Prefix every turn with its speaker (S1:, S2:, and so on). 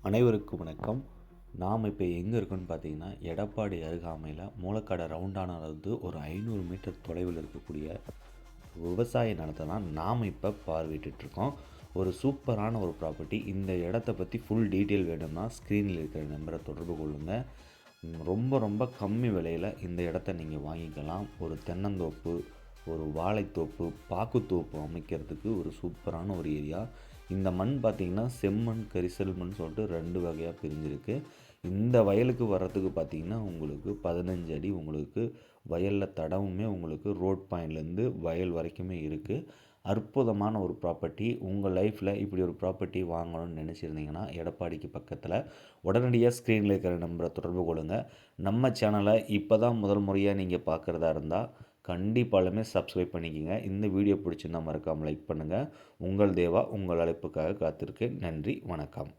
S1: அனைவருக்கும் வணக்கம். நாம் இப்போ எங்கே இருக்கோன்னு பார்த்தீங்கன்னா, எடப்பாடி அருகாமையில் மூலக்கடை ரவுண்டானாலேருந்து ஒரு 500 மீட்டர் தொலைவில் இருக்கக்கூடிய விவசாய நிலத்தை தான் நாம் இப்போ பார்வையிட்டுருக்கோம். ஒரு சூப்பரான ஒரு ப்ராப்பர்ட்டி. இந்த இடத்த பற்றி ஃபுல் டீட்டெயில் வேணும்னா ஸ்க்ரீனில் இருக்கிற நம்பரை தொடர்பு கொள்ளுங்கள். ரொம்ப ரொம்ப கம்மி விலையில் இந்த இடத்த நீங்கள் வாங்கிக்கலாம். ஒரு தென்னந்தோப்பு, ஒரு வாழைத்தோப்பு, பாக்குத்தோப்பு அமைக்கிறதுக்கு ஒரு சூப்பரான ஒரு ஏரியா. இந்த மண் பார்த்திங்கன்னா செம்மண், கரிசல் மண் சொல்லிட்டு 2 வகையாக பிரிஞ்சிருக்கு. இந்த வயலுக்கு வர்றதுக்கு பார்த்திங்கன்னா உங்களுக்கு 15 அடி உங்களுக்கு வயலில் தடவுமே உங்களுக்கு ரோட் பாயிண்ட்லேருந்து வயல் வரைக்குமே இருக்குது. அற்புதமான ஒரு ப்ராப்பர்ட்டி. உங்கள் லைஃப்பில் இப்படி ஒரு ப்ராப்பர்ட்டி வாங்கணும்னு நினச்சிருந்தீங்கன்னா எடப்பாடிக்கு பக்கத்தில் உடனடியாக ஸ்க்ரீனில் இருக்கிற நம்பரை தொடர்பு கொள்ளுங்கள். நம்ம சேனலை இப்போ தான் முதல் முறையாக நீங்கள் பார்க்குறதா இருந்தால் கண்டிப்பாலுமே சப்ஸ்கிரைப் பண்ணிக்கோங்க. இந்த வீடியோ பிடிச்சிருந்தால் மறக்காமல் லைக் பண்ணுங்கள். உங்கள் தேவா உங்கள் அழைப்புக்காக காத்திருக்கேன். நன்றி, வணக்கம்.